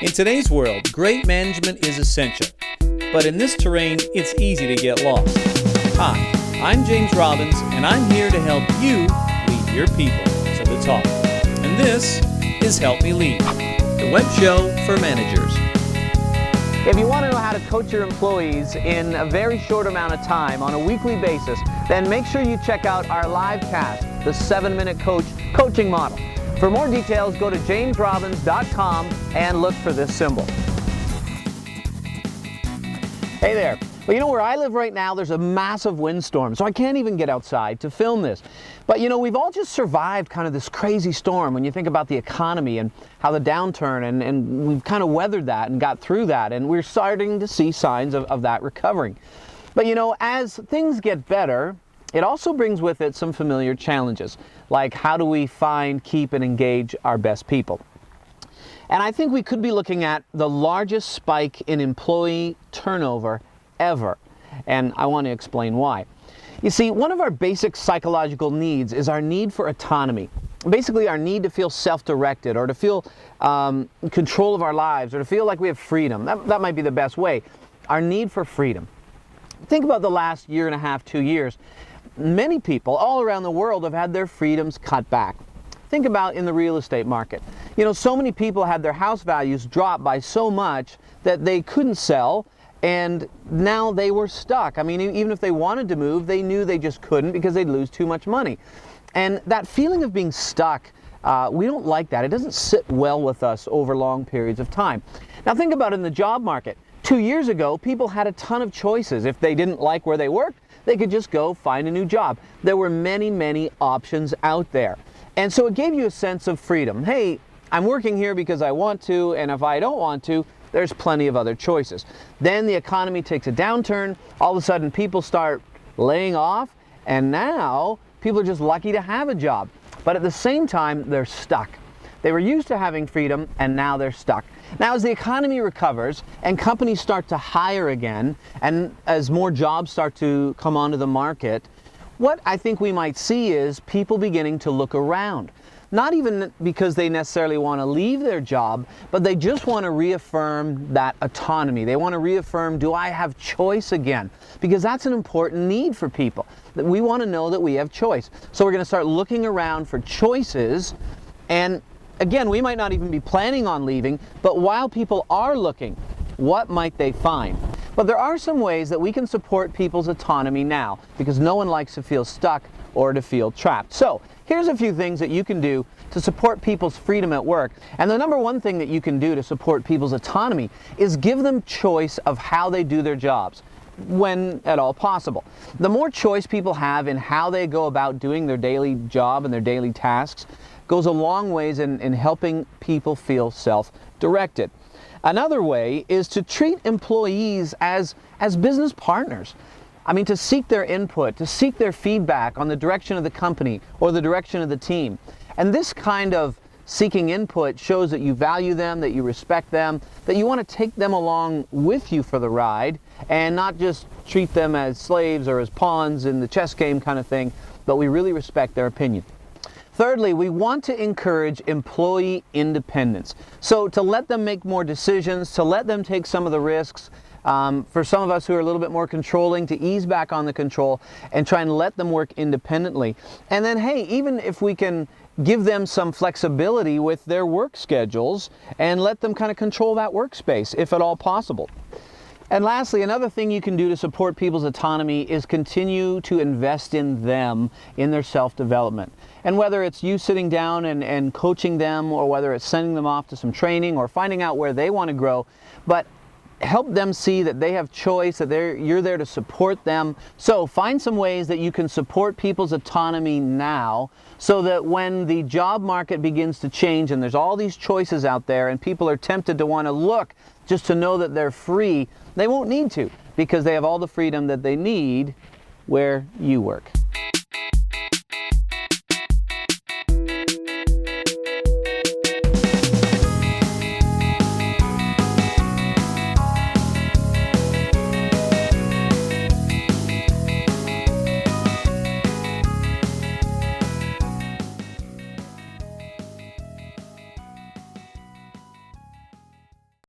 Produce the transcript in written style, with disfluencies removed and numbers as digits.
In today's world, great management is essential, but in this terrain, it's easy to get lost. Hi, I'm James Robbins, and I'm here to help you lead your people to the top. And this is Help Me Lead, the web show for managers. If you want to know how to coach your employees in a very short amount of time on a weekly basis, then make sure you check out our live cast, the 7-Minute Coach coaching model. For more details, go to jamesrobbins.com and look for this symbol. Hey there. Well, you know, where I live right now, there's a massive windstorm, so I can't even get outside to film this. But you know, we've all just survived kind of this crazy storm when you think about the economy and how the downturn, and we've kind of weathered that and got through that, and we're starting to see signs of that recovering. But you know, as things get better, it also brings with it some familiar challenges, like how do we find, keep, and engage our best people? And I think we could be looking at the largest spike in employee turnover ever, and I want to explain why. You see, one of our basic psychological needs is our need for autonomy. Basically, our need to feel self-directed, or to feel control of our lives, or to feel like we have freedom. That might be the best way. Our need for freedom. Think about the last year and a half, 2 years. Many people all around the world have had their freedoms cut back. Think about in the real estate market. You know, so many people had their house values drop by so much that they couldn't sell, and now they were stuck. I mean, even if they wanted to move, they knew they just couldn't because they'd lose too much money. And that feeling of being stuck, we don't like that. It doesn't sit well with us over long periods of time. Now think about it in the job market. 2 years ago, people had a ton of choices. If they didn't like where they worked, they could just go find a new job. There were many, many options out there. And so it gave you a sense of freedom. Hey, I'm working here because I want to, and if I don't want to, there's plenty of other choices. Then the economy takes a downturn. All of a sudden, people start laying off, and now people are just lucky to have a job. But at the same time, they're stuck. They were used to having freedom, and now they're stuck. Now, as the economy recovers and companies start to hire again, and as more jobs start to come onto the market, what I think we might see is people beginning to look around. Not even because they necessarily want to leave their job, but they just want to reaffirm that autonomy. They want to reaffirm, do I have choice again? Because that's an important need for people. That we want to know that we have choice. So we're going to start looking around for choices, and again, we might not even be planning on leaving, but while people are looking, what might they find? But there are some ways that we can support people's autonomy now, because no one likes to feel stuck or to feel trapped. So here's a few things that you can do to support people's freedom at work. And the number one thing that you can do to support people's autonomy is give them choice of how they do their jobs, when at all possible. The more choice people have in how they go about doing their daily job and their daily tasks goes a long ways in helping people feel self-directed. Another way is to treat employees as business partners. I mean, to seek their input, to seek their feedback on the direction of the company or the direction of the team. And this kind of seeking input shows that you value them, that you respect them, that you want to take them along with you for the ride and not just treat them as slaves or as pawns in the chess game kind of thing, but we really respect their opinion. Thirdly, we want to encourage employee independence. So to let them make more decisions, to let them take some of the risks, for some of us who are a little bit more controlling, to ease back on the control and try and let them work independently. And then, hey, even if we can give them some flexibility with their work schedules and let them kind of control that workspace, if at all possible. And lastly, another thing you can do to support people's autonomy is continue to invest in them, in their self-development. And whether it's you sitting down and coaching them, or whether it's sending them off to some training or finding out where they want to grow, but help them see that they have choice, that you're there to support them. So find some ways that you can support people's autonomy now, so that when the job market begins to change and there's all these choices out there and people are tempted to want to look just to know that they're free, they won't need to, because they have all the freedom that they need where you work.